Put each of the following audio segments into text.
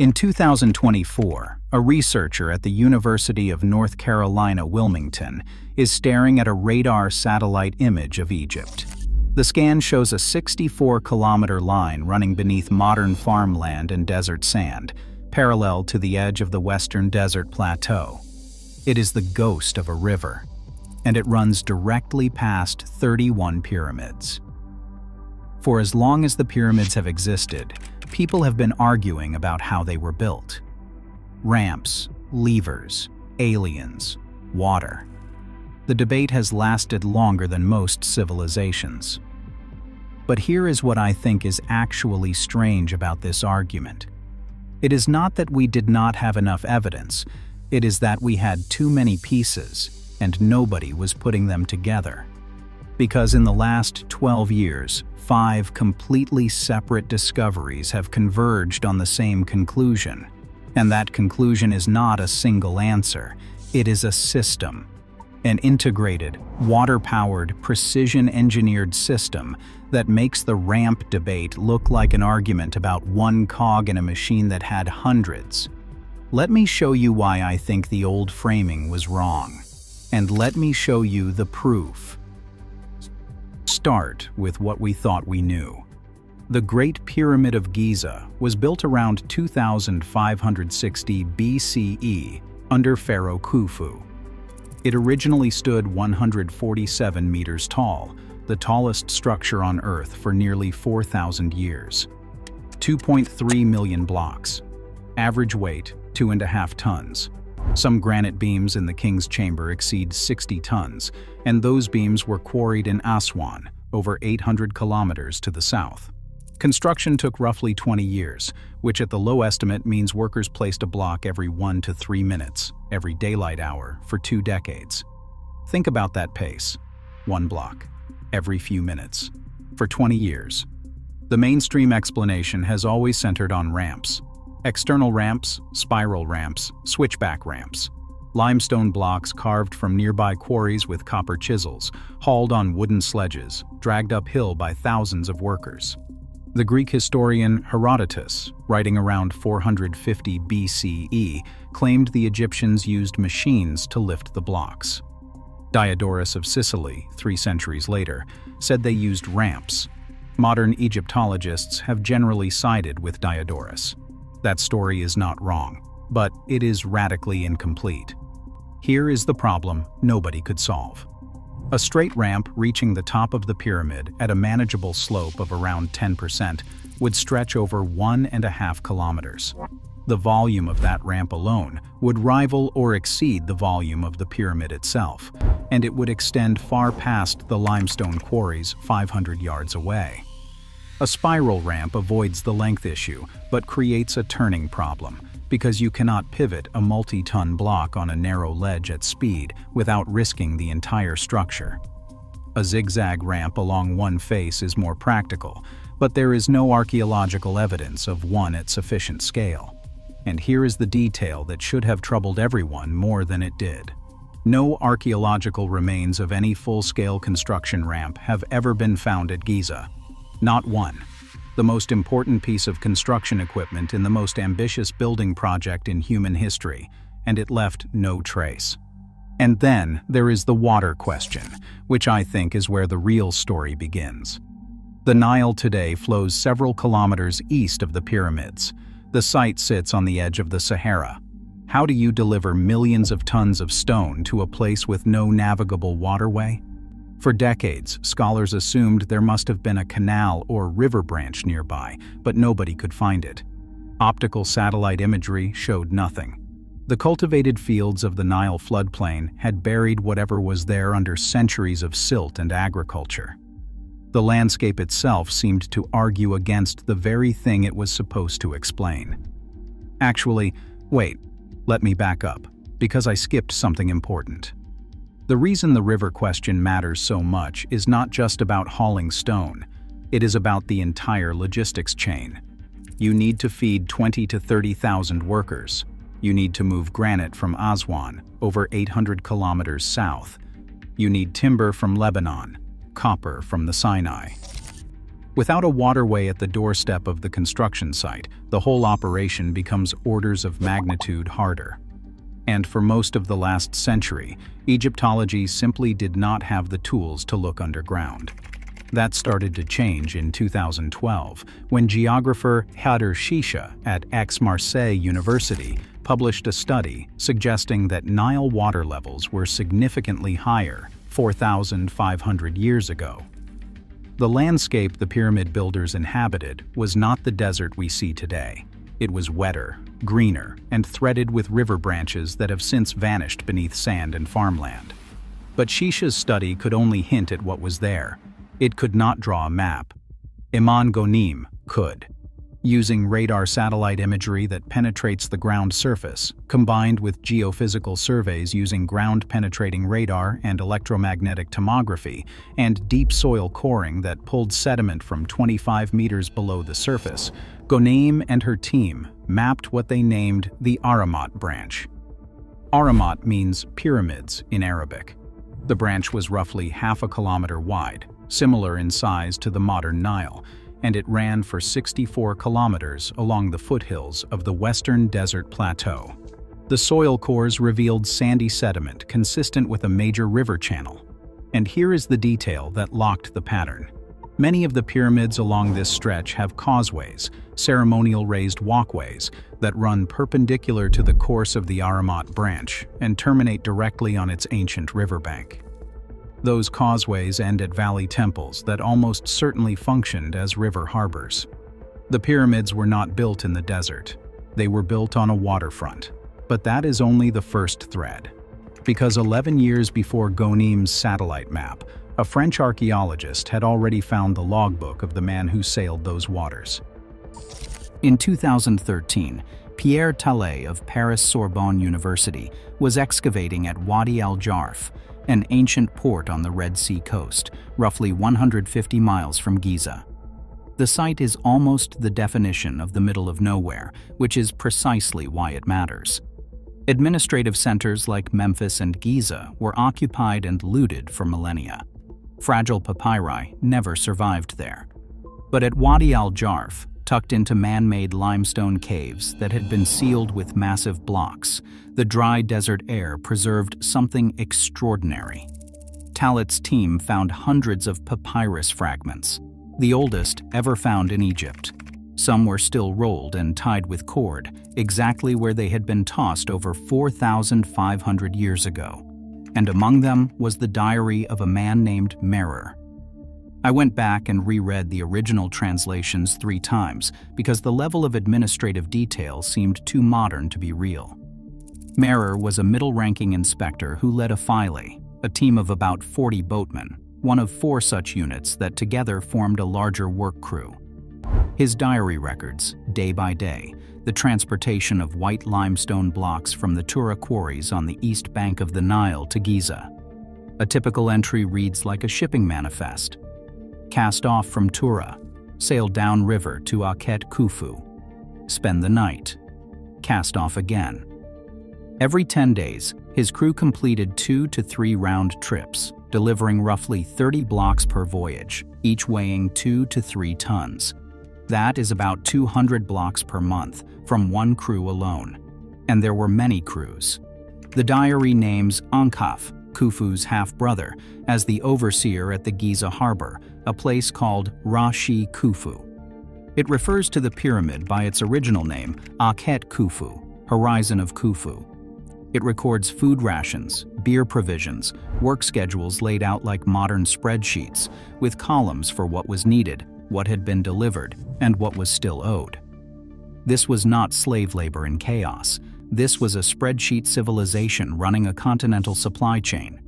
In 2024, a researcher at the University of North Carolina, Wilmington, is staring at a radar satellite image of Egypt. The scan shows a 64-kilometer line running beneath modern farmland and desert sand, parallel to the edge of the western desert plateau. It is the ghost of a river, and it runs directly past 31 pyramids. For as long as the pyramids have existed, people have been arguing about how they were built. Ramps, levers, aliens, water. The debate has lasted longer than most civilizations. But here is what I think is actually strange about this argument. It is not that we did not have enough evidence, it is that we had too many pieces, and nobody was putting them together. Because in the last 12 years, 5 completely separate discoveries have converged on the same conclusion. And that conclusion is not a single answer, it is a system. An integrated, water-powered, precision-engineered system that makes the ramp debate look like an argument about one cog in a machine that had hundreds. Let me show you why I think the old framing was wrong. And let me show you the proof. Start with what we thought we knew. The Great Pyramid of Giza was built around 2560 BCE under Pharaoh Khufu. It originally stood 147 meters tall, the tallest structure on Earth for nearly 4,000 years. 2.3 million blocks. Average weight, 2.5 tons. Some granite beams in the King's Chamber exceed 60 tons, and those beams were quarried in Aswan, over 800 kilometers to the south. Construction took roughly 20 years, which at the low estimate means workers placed a block every 1 to 3 minutes, every daylight hour, for 2 decades. Think about that pace. 1 block, every few minutes, for 20 years. The mainstream explanation has always centered on ramps. External ramps, spiral ramps, switchback ramps. Limestone blocks carved from nearby quarries with copper chisels, hauled on wooden sledges, dragged uphill by thousands of workers. The Greek historian Herodotus, writing around 450 BCE, claimed the Egyptians used machines to lift the blocks. Diodorus of Sicily, 3 centuries later, said they used ramps. Modern Egyptologists have generally sided with Diodorus. That story is not wrong, but it is radically incomplete. Here is the problem nobody could solve. A straight ramp reaching the top of the pyramid at a manageable slope of around 10% would stretch over 1.5 kilometers. The volume of that ramp alone would rival or exceed the volume of the pyramid itself, and it would extend far past the limestone quarries 500 yards away. A spiral ramp avoids the length issue, but creates a turning problem, because you cannot pivot a multi-ton block on a narrow ledge at speed without risking the entire structure. A zigzag ramp along one face is more practical, but there is no archaeological evidence of one at sufficient scale. And here is the detail that should have troubled everyone more than it did. No archaeological remains of any full-scale construction ramp have ever been found at Giza. Not one. The most important piece of construction equipment in the most ambitious building project in human history, and it left no trace. And then there is the water question, which I think is where the real story begins. The Nile today flows several kilometers east of the pyramids. The site sits on the edge of the Sahara. How do you deliver millions of tons of stone to a place with no navigable waterway? For decades, scholars assumed there must have been a canal or river branch nearby, but nobody could find it. Optical satellite imagery showed nothing. The cultivated fields of the Nile floodplain had buried whatever was there under centuries of silt and agriculture. The landscape itself seemed to argue against the very thing it was supposed to explain. Actually, wait, let me back up, because I skipped something important. The reason the river question matters so much is not just about hauling stone, it is about the entire logistics chain. You need to feed 20 to 30,000 workers. You need to move granite from Aswan, over 800 kilometers south. You need timber from Lebanon, copper from the Sinai. Without a waterway at the doorstep of the construction site, the whole operation becomes orders of magnitude harder. And for most of the last century, Egyptology simply did not have the tools to look underground. That started to change in 2012, when geographer Hader Shisha at Aix-Marseille University published a study suggesting that Nile water levels were significantly higher 4,500 years ago. The landscape the pyramid builders inhabited was not the desert we see today. It was wetter, greener, and threaded with river branches that have since vanished beneath sand and farmland. But Shisha's study could only hint at what was there. It could not draw a map. Iman Ghonim could. Using radar satellite imagery that penetrates the ground surface, combined with geophysical surveys using ground-penetrating radar and electromagnetic tomography, and deep soil coring that pulled sediment from 25 meters below the surface, Ghonim and her team mapped what they named the Ahramat branch. Ahramat means pyramids in Arabic. The branch was roughly half a kilometer wide, similar in size to the modern Nile, and it ran for 64 kilometers along the foothills of the Western Desert Plateau. The soil cores revealed sandy sediment consistent with a major river channel. And here is the detail that locked the pattern. Many of the pyramids along this stretch have causeways, ceremonial raised walkways, that run perpendicular to the course of the Ahramat branch and terminate directly on its ancient riverbank. Those causeways end at valley temples that almost certainly functioned as river harbors. The pyramids were not built in the desert. They were built on a waterfront. But that is only the first thread. Because 11 years before Ghonim's satellite map, a French archaeologist had already found the logbook of the man who sailed those waters. In 2013, Pierre Tallet of Paris Sorbonne University was excavating at Wadi al-Jarf, an ancient port on the Red Sea coast, roughly 150 miles from Giza. The site is almost the definition of the middle of nowhere, which is precisely why it matters. Administrative centers like Memphis and Giza were occupied and looted for millennia. Fragile papyri never survived there. But at Wadi al-Jarf, tucked into man-made limestone caves that had been sealed with massive blocks, the dry desert air preserved something extraordinary. Tallet's team found hundreds of papyrus fragments, the oldest ever found in Egypt. Some were still rolled and tied with cord, exactly where they had been tossed over 4,500 years ago. And among them was the diary of a man named Merer. I went back and reread the original translations 3 times because the level of administrative detail seemed too modern to be real. Merer was a middle-ranking inspector who led a philae, a team of about 40 boatmen, one of 4 such units that together formed a larger work crew. His diary records, day by day, the transportation of white limestone blocks from the Tura quarries on the east bank of the Nile to Giza. A typical entry reads like a shipping manifest. Cast off from Tura, sail downriver to Akhet Khufu. Spend the night. Cast off again. Every 10 days, his crew completed 2 to 3 round trips, delivering roughly 30 blocks per voyage, each weighing 2 to 3 tons. That is about 200 blocks per month from one crew alone. And there were many crews. The diary names Ankaf, Khufu's half-brother, as the overseer at the Giza harbor, a place called Rashi Khufu. It refers to the pyramid by its original name, Akhet Khufu, Horizon of Khufu. It records food rations, beer provisions, work schedules laid out like modern spreadsheets, with columns for what was needed, what had been delivered, and what was still owed. This was not slave labor in chaos. This was a spreadsheet civilization running a continental supply chain.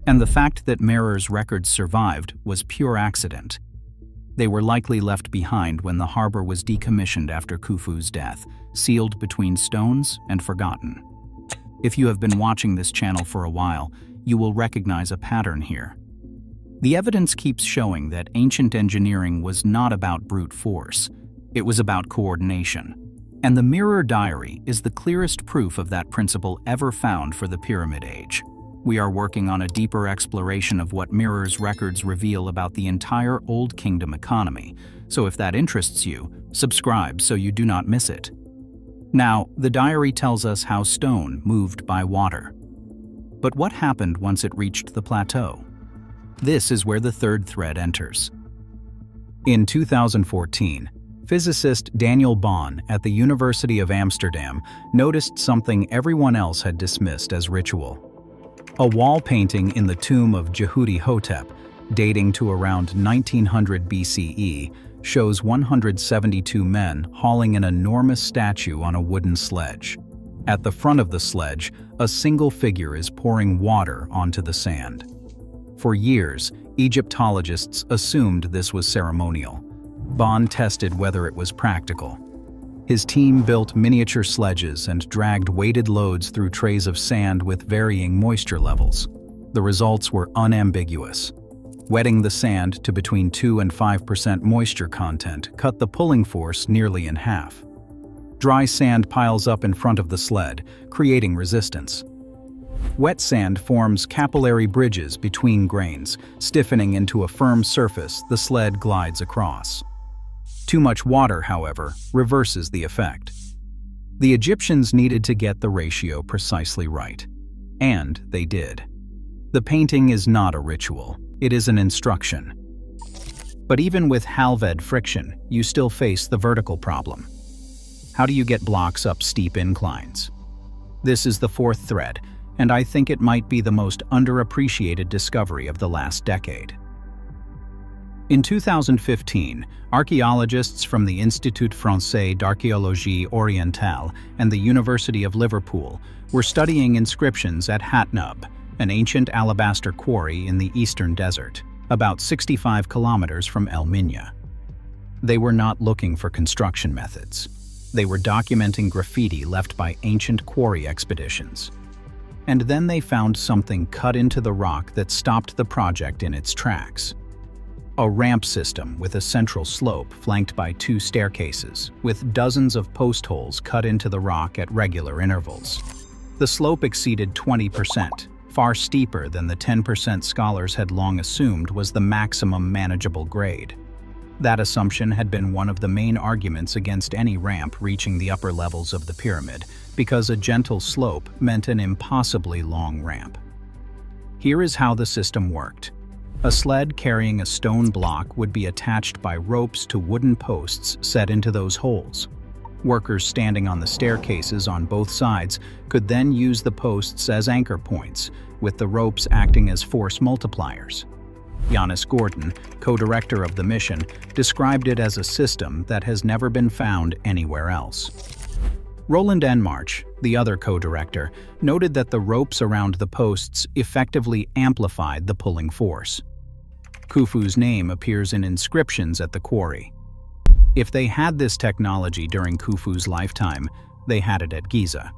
And the fact that Merer's records survived was pure accident. They were likely left behind when the harbor was decommissioned after Khufu's death, sealed between stones and forgotten. If you have been watching this channel for a while, you will recognize a pattern here. The evidence keeps showing that ancient engineering was not about brute force. It was about coordination. And the Merer Diary is the clearest proof of that principle ever found for the Pyramid Age. We are working on a deeper exploration of what Mirror's records reveal about the entire Old Kingdom economy, so if that interests you, subscribe so you do not miss it. Now, the diary tells us how stone moved by water. But what happened once it reached the plateau? This is where the third thread enters. In 2014, physicist Daniel Bohn at the University of Amsterdam noticed something everyone else had dismissed as ritual. A wall painting in the tomb of Jehudi Hotep, dating to around 1900 BCE, shows 172 men hauling an enormous statue on a wooden sledge. At the front of the sledge, a single figure is pouring water onto the sand. For years, Egyptologists assumed this was ceremonial. Bohn tested whether it was practical. His team built miniature sledges and dragged weighted loads through trays of sand with varying moisture levels. The results were unambiguous. Wetting the sand to between 2 and 5% moisture content cut the pulling force nearly in half. Dry sand piles up in front of the sled, creating resistance. Wet sand forms capillary bridges between grains, stiffening into a firm surface the sled glides across. Too much water, however, reverses the effect. The Egyptians needed to get the ratio precisely right. And they did. The painting is not a ritual, it is an instruction. But even with halved friction, you still face the vertical problem. How do you get blocks up steep inclines? This is the fourth thread, and I think it might be the most underappreciated discovery of the last decade. In 2015, archaeologists from the Institut Français d'Archéologie Orientale and the University of Liverpool were studying inscriptions at Hatnub, an ancient alabaster quarry in the eastern desert, about 65 kilometers from El Minya. They were not looking for construction methods. They were documenting graffiti left by ancient quarry expeditions. And then they found something cut into the rock that stopped the project in its tracks. A ramp system with a central slope flanked by 2 staircases, with dozens of post holes cut into the rock at regular intervals. The slope exceeded 20%, far steeper than the 10% scholars had long assumed was the maximum manageable grade. That assumption had been one of the main arguments against any ramp reaching the upper levels of the pyramid, because a gentle slope meant an impossibly long ramp. Here is how the system worked. A sled carrying a stone block would be attached by ropes to wooden posts set into those holes. Workers standing on the staircases on both sides could then use the posts as anchor points, with the ropes acting as force multipliers. Yannis Gordon, co-director of the mission, described it as a system that has never been found anywhere else. Roland Enmarch, the other co-director, noted that the ropes around the posts effectively amplified the pulling force. Khufu's name appears in inscriptions at the quarry. If they had this technology during Khufu's lifetime, they had it at Giza.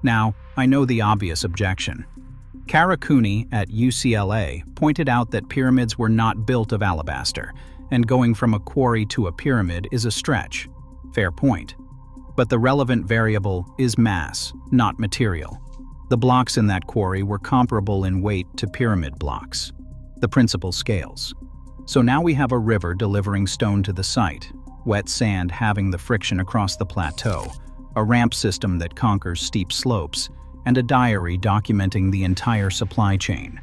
Now, I know the obvious objection. Kara Cooney at UCLA pointed out that pyramids were not built of alabaster, and going from a quarry to a pyramid is a stretch. Fair point. But the relevant variable is mass, not material. The blocks in that quarry were comparable in weight to pyramid blocks. The principle scales. So now we have a river delivering stone to the site, wet sand having the friction across the plateau, a ramp system that conquers steep slopes, and a diary documenting the entire supply chain.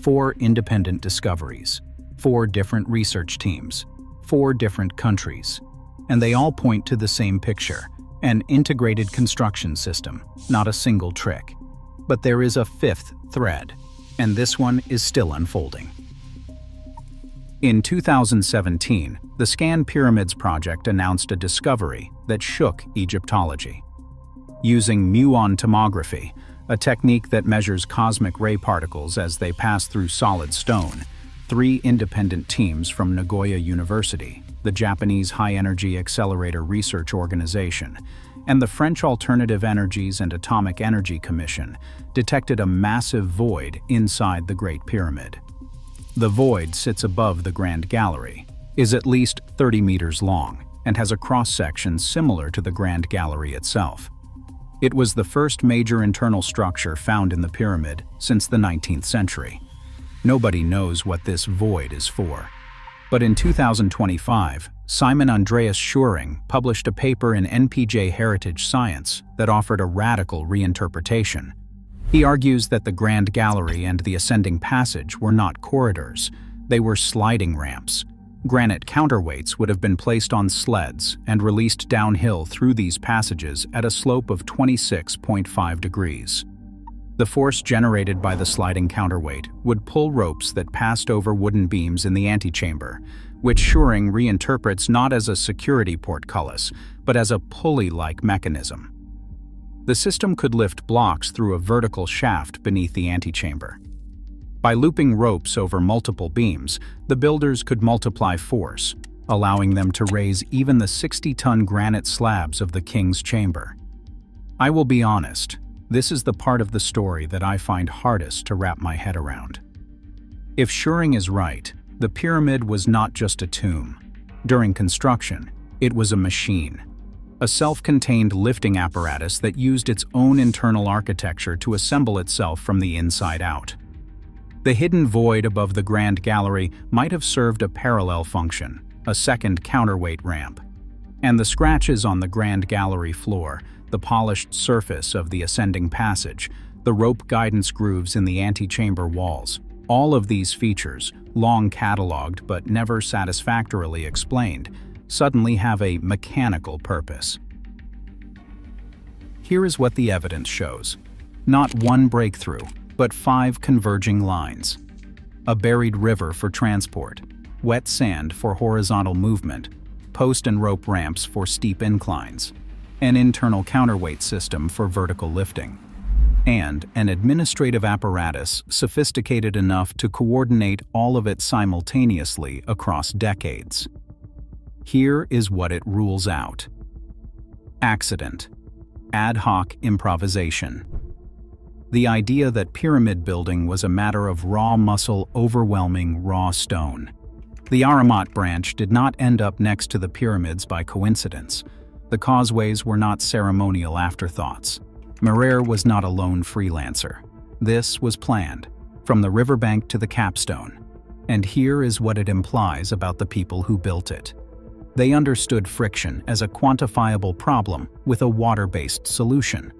4 independent discoveries, 4 different research teams, 4 different countries, and they all point to the same picture, an integrated construction system, not a single trick. But there is a 5th thread, and this one is still unfolding. In 2017, the Scan Pyramids project announced a discovery that shook Egyptology. Using muon tomography, a technique that measures cosmic ray particles as they pass through solid stone, 3 independent teams from Nagoya University, the Japanese High-Energy Accelerator Research Organization, and the French Alternative Energies and Atomic Energy Commission detected a massive void inside the Great Pyramid. The void sits above the Grand Gallery, is at least 30 meters long, and has a cross-section similar to the Grand Gallery itself. It was the first major internal structure found in the pyramid since the 19th century. Nobody knows what this void is for. But in 2025, Simon Andreas Scheuring published a paper in NPJ Heritage Science that offered a radical reinterpretation. He argues that the Grand Gallery and the ascending passage were not corridors, they were sliding ramps. Granite counterweights would have been placed on sleds and released downhill through these passages at a slope of 26.5 degrees. The force generated by the sliding counterweight would pull ropes that passed over wooden beams in the antechamber, which Scheuring reinterprets not as a security portcullis, but as a pulley-like mechanism. The system could lift blocks through a vertical shaft beneath the antechamber. By looping ropes over multiple beams, the builders could multiply force, allowing them to raise even the 60-ton granite slabs of the king's chamber. I will be honest, this is the part of the story that I find hardest to wrap my head around. If Scheuring is right, the pyramid was not just a tomb. During construction, it was a machine, a self-contained lifting apparatus that used its own internal architecture to assemble itself from the inside out. The hidden void above the Grand Gallery might have served a parallel function, a second counterweight ramp. And the scratches on the Grand Gallery floor, the polished surface of the ascending passage, the rope guidance grooves in the antechamber walls, all of these features, long catalogued but never satisfactorily explained, suddenly have a mechanical purpose. Here is what the evidence shows. Not one breakthrough, but 5 converging lines. A buried river for transport, wet sand for horizontal movement, post and rope ramps for steep inclines, an internal counterweight system for vertical lifting, and an administrative apparatus sophisticated enough to coordinate all of it simultaneously across decades. Here is what it rules out. Accident. Ad hoc improvisation. The idea that pyramid building was a matter of raw muscle overwhelming raw stone. The Aramat branch did not end up next to the pyramids by coincidence. The causeways were not ceremonial afterthoughts. Merer was not a lone freelancer. This was planned, from the riverbank to the capstone. And here is what it implies about the people who built it. They understood friction as a quantifiable problem with a water-based solution.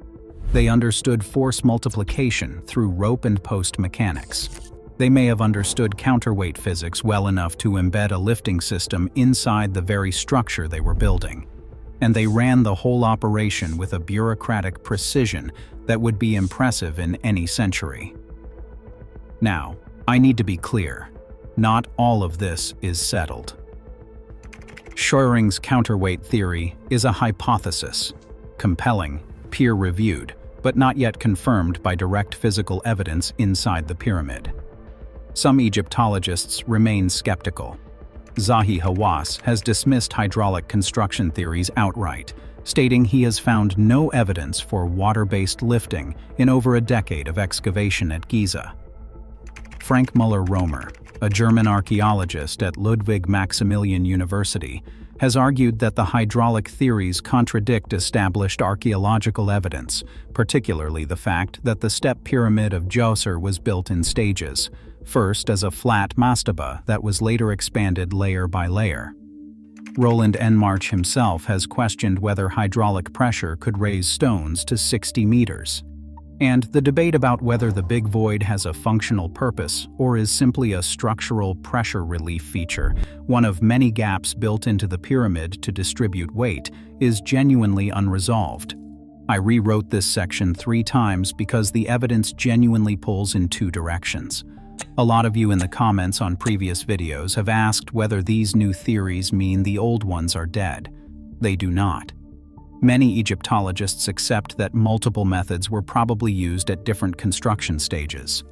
They understood force multiplication through rope and post mechanics. They may have understood counterweight physics well enough to embed a lifting system inside the very structure they were building. And they ran the whole operation with a bureaucratic precision that would be impressive in any century. Now, I need to be clear. Not all of this is settled. Scheuring's counterweight theory is a hypothesis, compelling, peer-reviewed, but not yet confirmed by direct physical evidence inside the pyramid. Some Egyptologists remain skeptical. Zahi Hawass has dismissed hydraulic construction theories outright, stating he has found no evidence for water-based lifting in over a decade of excavation at Giza. Frank Müller-Romer, a German archaeologist at Ludwig Maximilian University, has argued that the hydraulic theories contradict established archaeological evidence, particularly the fact that the step pyramid of Djoser was built in stages, first as a flat mastaba that was later expanded layer by layer. Roland Enmarch himself has questioned whether hydraulic pressure could raise stones to 60 meters. And the debate about whether the big void has a functional purpose or is simply a structural pressure relief feature, one of many gaps built into the pyramid to distribute weight, is genuinely unresolved. I rewrote this section 3 times because the evidence genuinely pulls in 2 directions. A lot of you in the comments on previous videos have asked whether these new theories mean the old ones are dead. They do not. Many Egyptologists accept that multiple methods were probably used at different construction stages.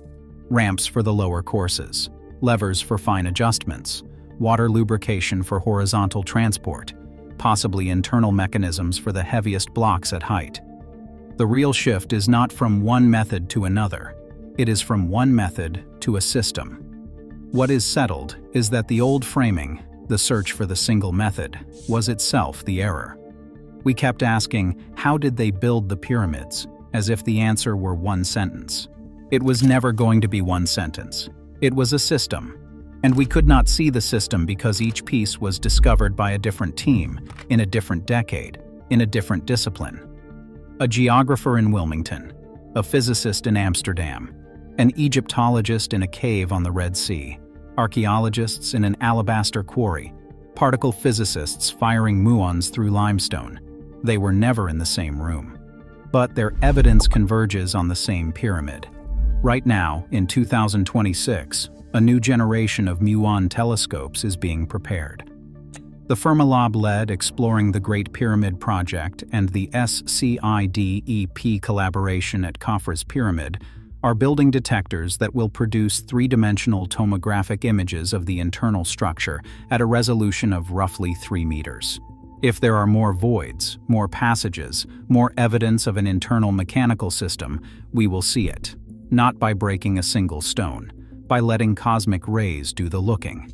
Ramps for the lower courses, levers for fine adjustments, water lubrication for horizontal transport, possibly internal mechanisms for the heaviest blocks at height. The real shift is not from one method to another. It is from one method to a system. What is settled is that the old framing, the search for the single method, was itself the error. We kept asking, how did they build the pyramids, as if the answer were one sentence. It was never going to be one sentence. It was a system. And we could not see the system because each piece was discovered by a different team, in a different decade, in a different discipline. A geographer in Wilmington, a physicist in Amsterdam, an Egyptologist in a cave on the Red Sea, archaeologists in an alabaster quarry, particle physicists firing muons through limestone. They were never in the same room. But their evidence converges on the same pyramid. Right now, in 2026, a new generation of muon telescopes is being prepared. The Fermilab-led Exploring the Great Pyramid project and the SCIDEP collaboration at Khafre's Pyramid are building detectors that will produce three-dimensional tomographic images of the internal structure at a resolution of roughly 3 meters. If there are more voids, more passages, more evidence of an internal mechanical system, we will see it, not by breaking a single stone, by letting cosmic rays do the looking.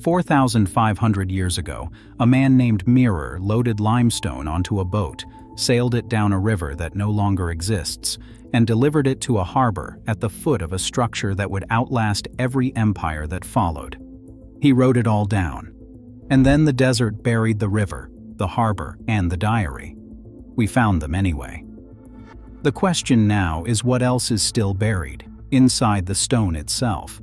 4,500 years ago, a man named Mirror loaded limestone onto a boat, sailed it down a river that no longer exists, and delivered it to a harbor at the foot of a structure that would outlast every empire that followed. He wrote it all down. And then the desert buried the river, the harbor, and the diary. We found them anyway. The question now is what else is still buried, inside the stone itself.